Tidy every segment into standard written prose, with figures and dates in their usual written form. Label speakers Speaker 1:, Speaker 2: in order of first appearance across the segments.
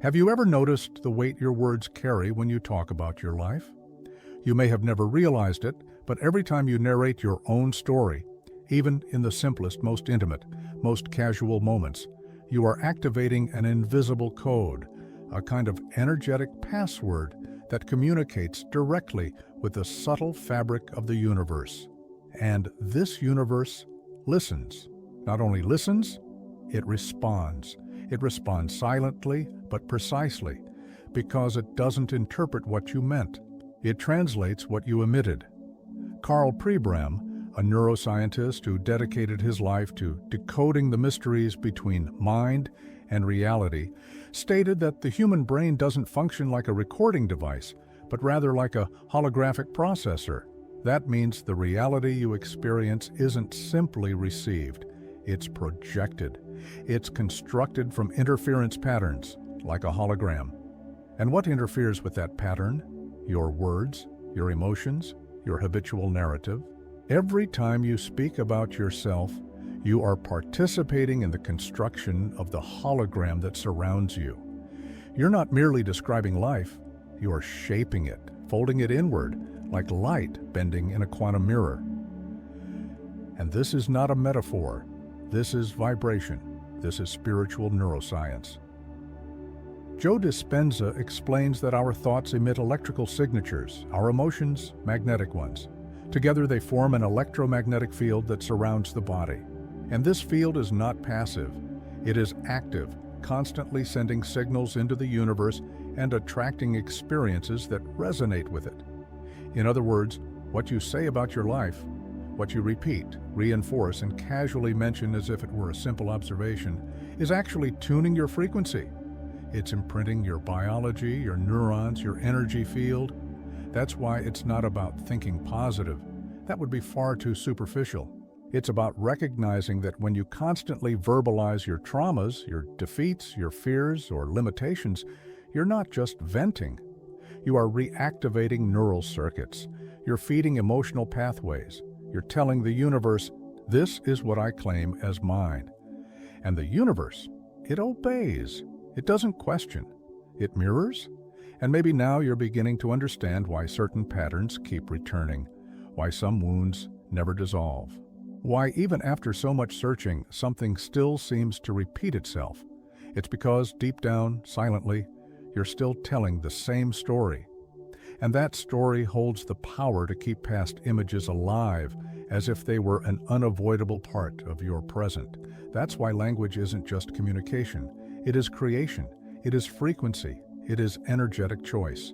Speaker 1: Have you ever noticed the weight your words carry when you talk about your life? You may have never realized it, but every time you narrate your own story, even in the simplest, most intimate, most casual moments, you are activating an invisible code, a kind of energetic password that communicates directly with the subtle fabric of the universe. And this universe listens. Not only listens, it responds. It responds silently but precisely, because it doesn't interpret what you meant. It translates what you emitted. Carl Pribram, a neuroscientist who dedicated his life to decoding the mysteries between mind and reality, stated that the human brain doesn't function like a recording device, but rather like a holographic processor. That means the reality you experience isn't simply received, it's projected. It's constructed from interference patterns, like a hologram. And what interferes with that pattern? Your words, your emotions, your habitual narrative. Every time you speak about yourself, you are participating in the construction of the hologram that surrounds you. You're not merely describing life, you are shaping it, folding it inward, like light bending in a quantum mirror. And this is not a metaphor. This is vibration. This is spiritual neuroscience. Joe Dispenza explains that our thoughts emit electrical signatures, our emotions, magnetic ones. Together they form an electromagnetic field that surrounds the body. And this field is not passive. It is active, constantly sending signals into the universe and attracting experiences that resonate with it. In other words, what you say about your life, what you repeat, reinforce, and casually mention as if it were a simple observation, is actually tuning your frequency. It's imprinting your biology, your neurons, your energy field. That's why it's not about thinking positive. That would be far too superficial. It's about recognizing that when you constantly verbalize your traumas, your defeats, your fears, or limitations, you're not just venting. You are reactivating neural circuits. You're feeding emotional pathways. You're telling the universe, this is what I claim as mine. And the universe, it obeys. It doesn't question. It mirrors. And maybe now you're beginning to understand why certain patterns keep returning, why some wounds never dissolve, why even after so much searching, something still seems to repeat itself. It's because deep down, silently, you're still telling the same story. And that story holds the power to keep past images alive, as if they were an unavoidable part of your present. That's why language isn't just communication. It is creation. It is frequency. It is energetic choice.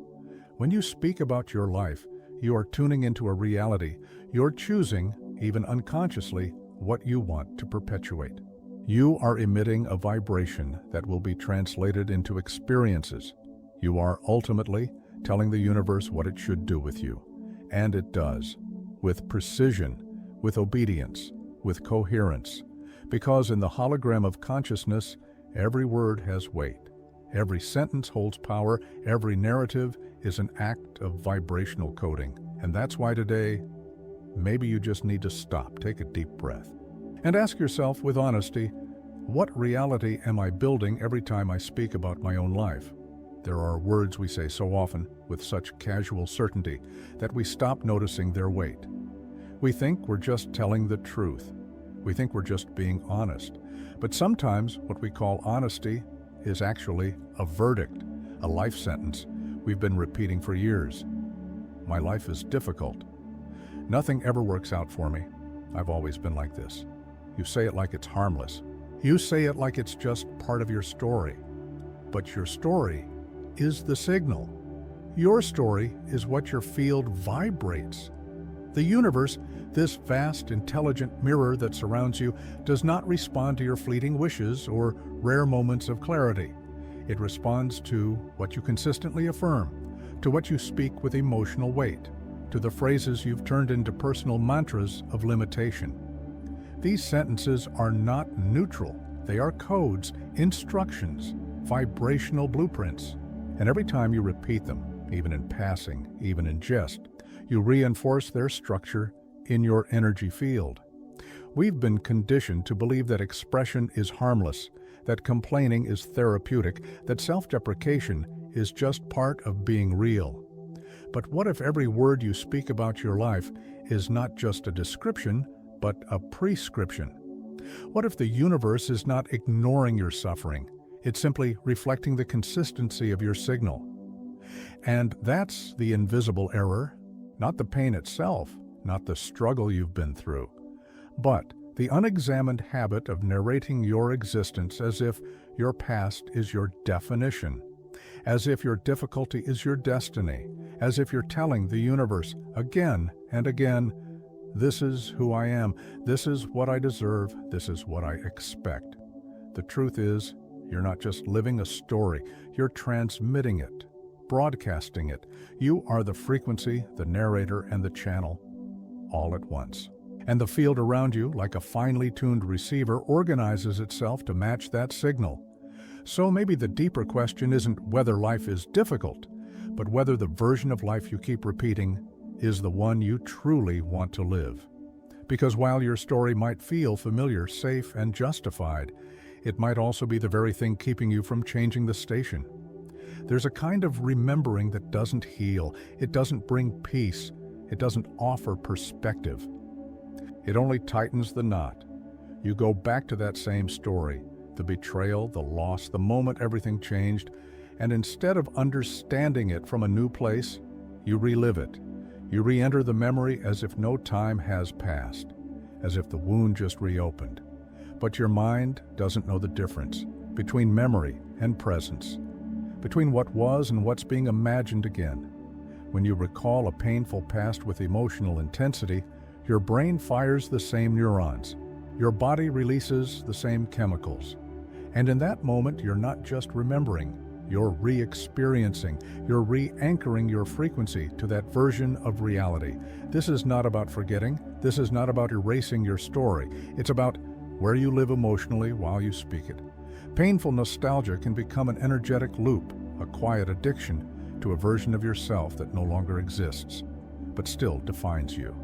Speaker 1: When you speak about your life, you are tuning into a reality. You're choosing, even unconsciously, what you want to perpetuate. You are emitting a vibration that will be translated into experiences. You are ultimately telling the universe what it should do with you. And it does, with precision, with obedience, with coherence. Because in the hologram of consciousness, every word has weight. Every sentence holds power. Every narrative is an act of vibrational coding. And that's why today, maybe you just need to stop, take a deep breath, and ask yourself with honesty, what reality am I building every time I speak about my own life? There are words we say so often with such casual certainty that we stop noticing their weight. We think we're just telling the truth. We think we're just being honest. But sometimes what we call honesty is actually a verdict, a life sentence we've been repeating for years. My life is difficult. Nothing ever works out for me. I've always been like this. You say it like it's harmless. You say it like it's just part of your story. But your story is the signal. Your story is what your field vibrates. The universe, this vast, intelligent mirror that surrounds you, does not respond to your fleeting wishes or rare moments of clarity. It responds to what you consistently affirm, to what you speak with emotional weight, to the phrases you've turned into personal mantras of limitation. These sentences are not neutral. They are codes, instructions, vibrational blueprints. And every time you repeat them, even in passing, even in jest, you reinforce their structure in your energy field. We've been conditioned to believe that expression is harmless, that complaining is therapeutic, that self-deprecation is just part of being real. But what if every word you speak about your life is not just a description, but a prescription? What if the universe is not ignoring your suffering? It's simply reflecting the consistency of your signal. And that's the invisible error, not the pain itself, not the struggle you've been through, but the unexamined habit of narrating your existence as if your past is your definition, as if your difficulty is your destiny, as if you're telling the universe again and again, "This is who I am, this is what I deserve, this is what I expect." The truth is, you're not just living a story, you're transmitting it, broadcasting it. You are the frequency, the narrator, and the channel, all at once. And the field around you, like a finely tuned receiver, organizes itself to match that signal. So maybe the deeper question isn't whether life is difficult, but whether the version of life you keep repeating is the one you truly want to live. Because while your story might feel familiar, safe, and justified, it might also be the very thing keeping you from changing the station. There's a kind of remembering that doesn't heal, it doesn't bring peace, it doesn't offer perspective. It only tightens the knot. You go back to that same story, the betrayal, the loss, the moment everything changed, and instead of understanding it from a new place, you relive it. You re-enter the memory as if no time has passed, as if the wound just reopened. But your mind doesn't know the difference between memory and presence, between what was and what's being imagined again. When you recall a painful past with emotional intensity, your brain fires the same neurons. Your body releases the same chemicals. And in that moment, you're not just remembering, you're re-experiencing, you're re-anchoring your frequency to that version of reality. This is not about forgetting. This is not about erasing your story. It's about where you live emotionally while you speak it. Painful nostalgia can become an energetic loop, a quiet addiction to a version of yourself that no longer exists, but still defines you.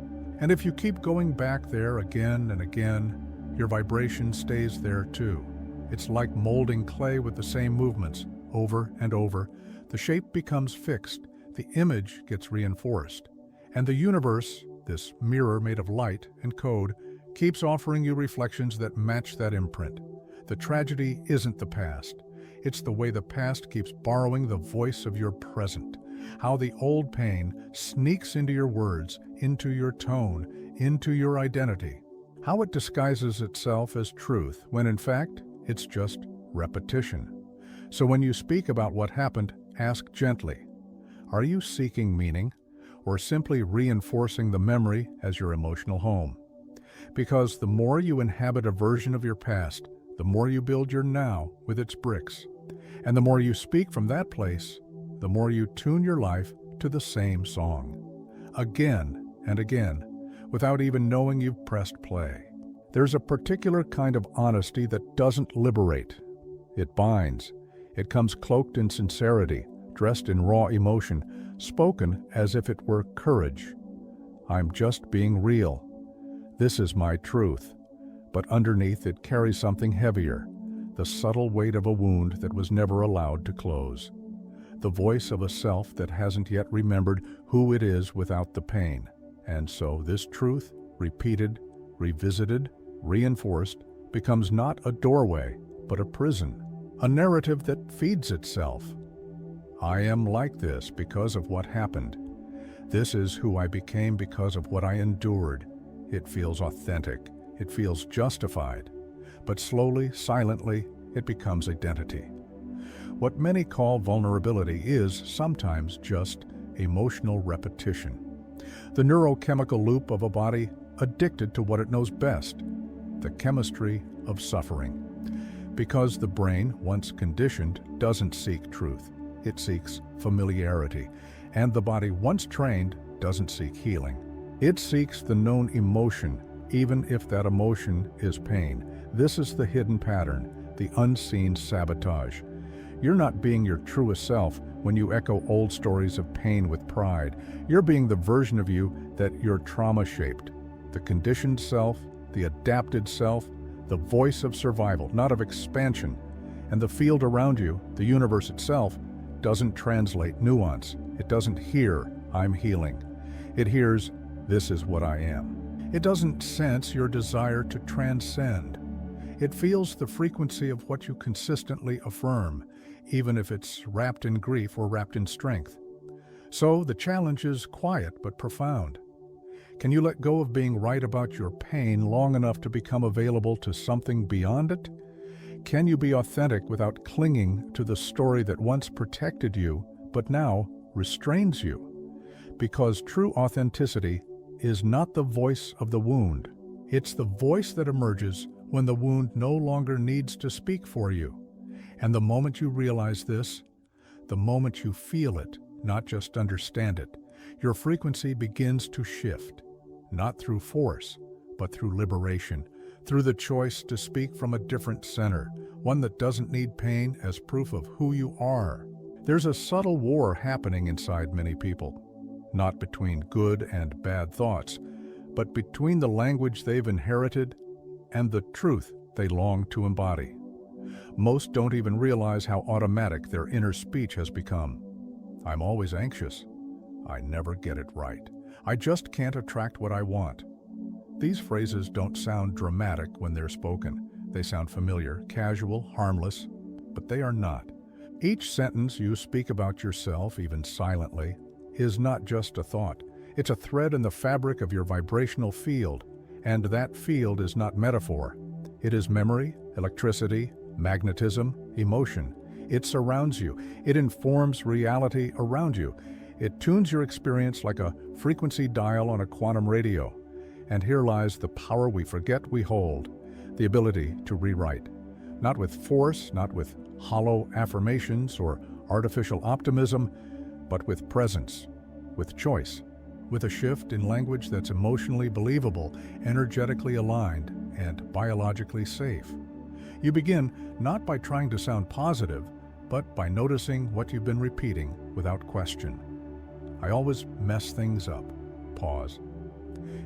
Speaker 1: And if you keep going back there again and again, your vibration stays there too. It's like molding clay with the same movements over and over. The shape becomes fixed, the image gets reinforced, and the universe, this mirror made of light and code, keeps offering you reflections that match that imprint. The tragedy isn't the past. It's the way the past keeps borrowing the voice of your present. How the old pain sneaks into your words, into your tone, into your identity. How it disguises itself as truth when in fact it's just repetition. So when you speak about what happened, ask gently, are you seeking meaning or simply reinforcing the memory as your emotional home? Because the more you inhabit a version of your past, the more you build your now with its bricks. And the more you speak from that place, the more you tune your life to the same song, again and again, without even knowing you've pressed play. There's a particular kind of honesty that doesn't liberate. It binds. It comes cloaked in sincerity, dressed in raw emotion, spoken as if it were courage. I'm just being real. This is my truth. But underneath it carries something heavier, the subtle weight of a wound that was never allowed to close. The voice of a self that hasn't yet remembered who it is without the pain. And so this truth, repeated, revisited, reinforced, becomes not a doorway, but a prison, a narrative that feeds itself. I am like this because of what happened. This is who I became because of what I endured. It feels authentic. It feels justified. But slowly, silently, it becomes identity. What many call vulnerability is sometimes just emotional repetition. The neurochemical loop of a body addicted to what it knows best, the chemistry of suffering. Because the brain, once conditioned, doesn't seek truth. It seeks familiarity. And the body, once trained, doesn't seek healing. It seeks the known emotion, even if that emotion is pain. This is the hidden pattern, the unseen sabotage. You're not being your truest self when you echo old stories of pain with pride. You're being the version of you that your trauma shaped. The conditioned self, the adapted self, the voice of survival, not of expansion, And the field around you, the universe itself, doesn't translate nuance. It doesn't hear, I'm healing. It hears, this is what I am. It doesn't sense your desire to transcend. It feels the frequency of what you consistently affirm, even if it's wrapped in grief or wrapped in strength. So the challenge is quiet but profound. Can you let go of being right about your pain long enough to become available to something beyond it? Can you be authentic without clinging to the story that once protected you, but now restrains you? Because true authenticity is not the voice of the wound. It's the voice that emerges when the wound no longer needs to speak for you. And the moment you realize this, the moment you feel it, not just understand it, your frequency begins to shift, not through force, but through liberation, through the choice to speak from a different center, one that doesn't need pain as proof of who you are. There's a subtle war happening inside many people, not between good and bad thoughts, but between the language they've inherited and the truth they long to embody. Most don't even realize how automatic their inner speech has become. I'm always anxious. I never get it right. I just can't attract what I want. These phrases don't sound dramatic when they're spoken. They sound familiar, casual, harmless, but they are not. Each sentence you speak about yourself, even silently, is not just a thought. It's a thread in the fabric of your vibrational field, and that field is not metaphor. It is memory, electricity, magnetism, emotion. It surrounds you. It informs reality around you. It tunes your experience like a frequency dial on a quantum radio. And here lies the power we forget we hold, the ability to rewrite. Not with force, not with hollow affirmations or artificial optimism, but with presence, with choice, with a shift in language that's emotionally believable, energetically aligned, and biologically safe. You begin not by trying to sound positive, but by noticing what you've been repeating without question. I always mess things up. Pause.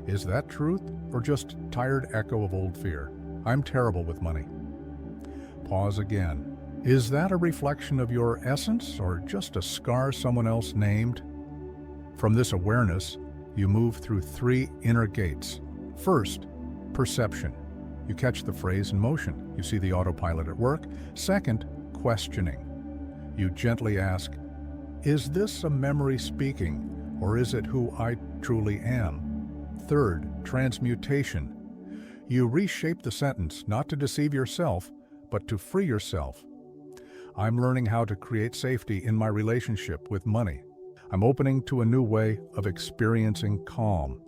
Speaker 1: Is that truth or just tired echo of old fear? I'm terrible with money. Pause again. Is that a reflection of your essence or just a scar someone else named? From this awareness, you move through 3 inner gates. First, perception. You catch the phrase in motion. You see the autopilot at work. Second, questioning. You gently ask, is this a memory speaking, or is it who I truly am? Third, transmutation. You reshape the sentence, not to deceive yourself, but to free yourself. I'm learning how to create safety in my relationship with money. I'm opening to a new way of experiencing calm.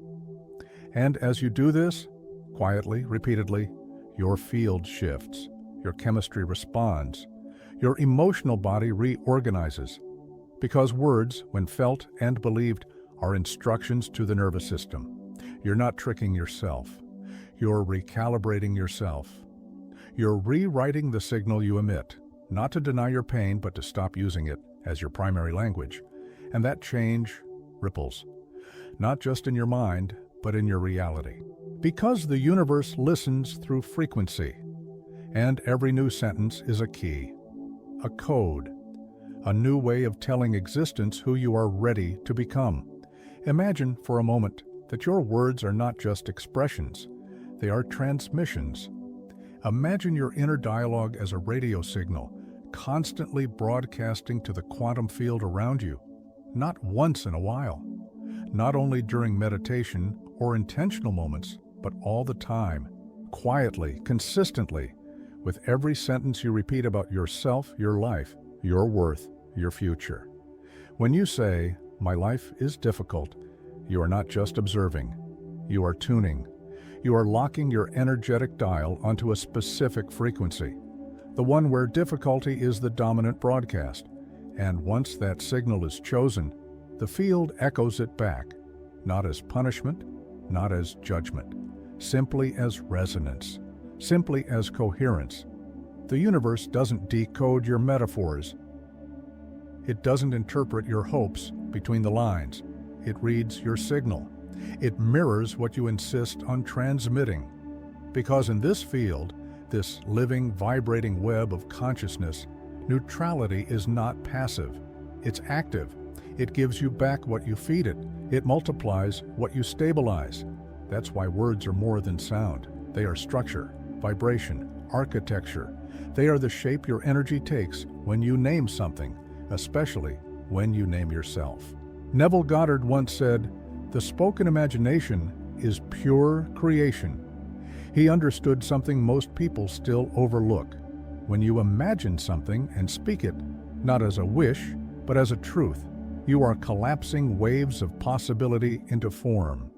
Speaker 1: And as you do this, quietly, repeatedly, your field shifts, your chemistry responds, your emotional body reorganizes. Because words, when felt and believed, are instructions to the nervous system. You're not tricking yourself. You're recalibrating yourself. You're rewriting the signal you emit, not to deny your pain, but to stop using it as your primary language. And that change ripples, not just in your mind, but in your reality. Because the universe listens through frequency, and every new sentence is a key, a code, a new way of telling existence who you are ready to become. Imagine for a moment that your words are not just expressions, they are transmissions. Imagine your inner dialogue as a radio signal, constantly broadcasting to the quantum field around you, not once in a while, not only during meditation or intentional moments, but all the time, quietly, consistently, with every sentence you repeat about yourself, your life, your worth, your future. When you say, my life is difficult, you are not just observing, you are tuning. You are locking your energetic dial onto a specific frequency, the one where difficulty is the dominant broadcast. And once that signal is chosen, the field echoes it back, not as punishment, not as judgment, simply as resonance, simply as coherence. The universe doesn't decode your metaphors. It doesn't interpret your hopes between the lines. It reads your signal. It mirrors what you insist on transmitting. Because in this field, this living, vibrating web of consciousness, neutrality is not passive. It's active. It gives you back what you feed it. It multiplies what you stabilize. That's why words are more than sound. They are structure, vibration, architecture. They are the shape your energy takes when you name something, especially when you name yourself. Neville Goddard once said, "The spoken imagination is pure creation." He understood something most people still overlook. When you imagine something and speak it, not as a wish, but as a truth, you are collapsing waves of possibility into form.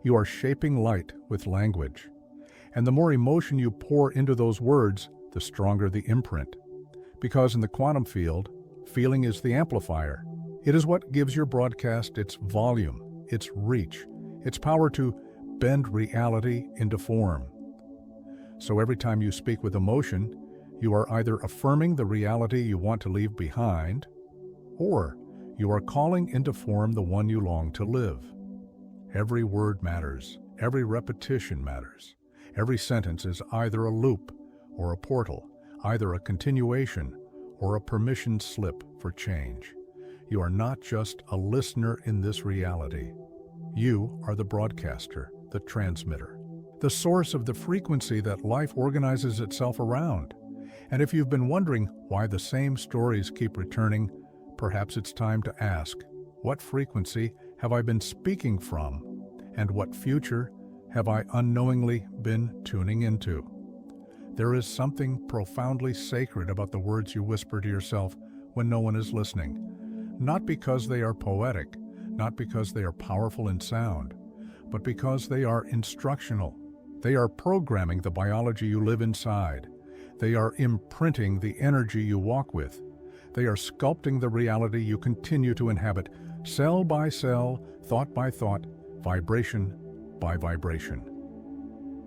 Speaker 1: You are shaping light with language. And the more emotion you pour into those words, the stronger the imprint. Because in the quantum field, feeling is the amplifier. It is what gives your broadcast its volume, its reach, its power to bend reality into form. So every time you speak with emotion, you are either affirming the reality you want to leave behind, or you are calling into form the one you long to live. Every word matters. Every repetition matters. Every sentence is either a loop or a portal, either a continuation or a permission slip for change. You are not just a listener in this reality. You are the broadcaster, the transmitter, the source of the frequency that life organizes itself around. And if you've been wondering why the same stories keep returning, perhaps it's time to ask, what frequency have I been speaking from? And what future have I unknowingly been tuning into? There is something profoundly sacred about the words you whisper to yourself when no one is listening. Not because they are poetic, not because they are powerful in sound, but because they are instructional. They are programming the biology you live inside. They are imprinting the energy you walk with. They are sculpting the reality you continue to inhabit, cell by cell, thought by thought, vibration by vibration.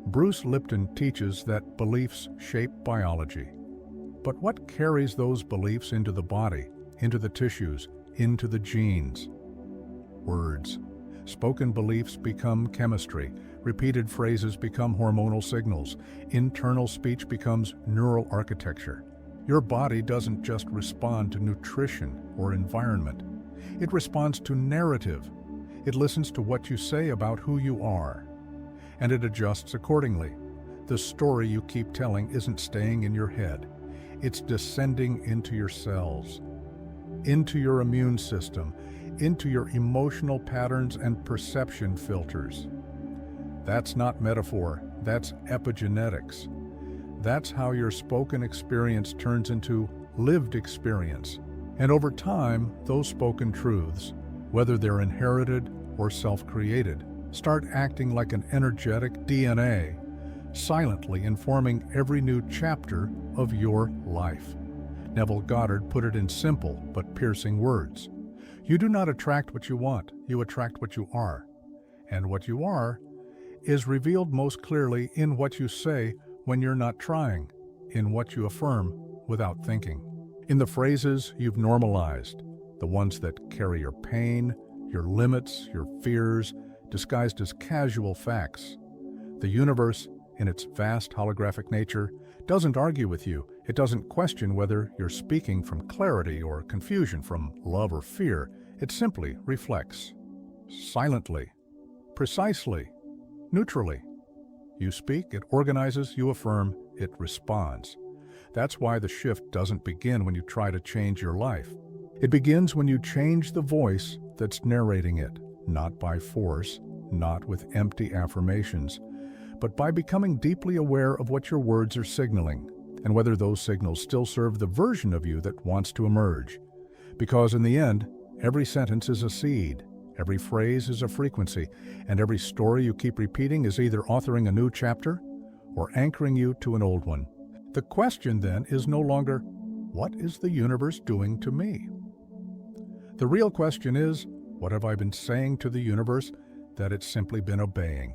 Speaker 1: Bruce Lipton teaches that beliefs shape biology. But what carries those beliefs into the body, into the tissues, into the genes? Words. Spoken beliefs become chemistry. Repeated phrases become hormonal signals. Internal speech becomes neural architecture. Your body doesn't just respond to nutrition or environment. It responds to narrative. It listens to what you say about who you are, and it adjusts accordingly. The story you keep telling isn't staying in your head. It's descending into your cells, into your immune system, into your emotional patterns and perception filters. That's not metaphor, that's epigenetics. That's how your spoken experience turns into lived experience. And over time, those spoken truths, whether they're inherited or self-created, start acting like an energetic DNA, silently informing every new chapter of your life. Neville Goddard put it in simple but piercing words. You do not attract what you want, you attract what you are. And what you are is revealed most clearly in what you say when you're not trying, in what you affirm without thinking, in the phrases you've normalized, the ones that carry your pain, your limits, your fears, disguised as casual facts. The universe, in its vast holographic nature, doesn't argue with you. It doesn't question whether you're speaking from clarity or confusion, from love or fear. It simply reflects. Silently. Precisely. Neutrally. You speak, it organizes, you affirm, it responds. That's why the shift doesn't begin when you try to change your life. It begins when you change the voice that's narrating it, not by force, not with empty affirmations, but by becoming deeply aware of what your words are signaling, and whether those signals still serve the version of you that wants to emerge. Because in the end, every sentence is a seed, every phrase is a frequency, and every story you keep repeating is either authoring a new chapter or anchoring you to an old one. The question then is no longer, what is the universe doing to me? The real question is, what have I been saying to the universe that it's simply been obeying?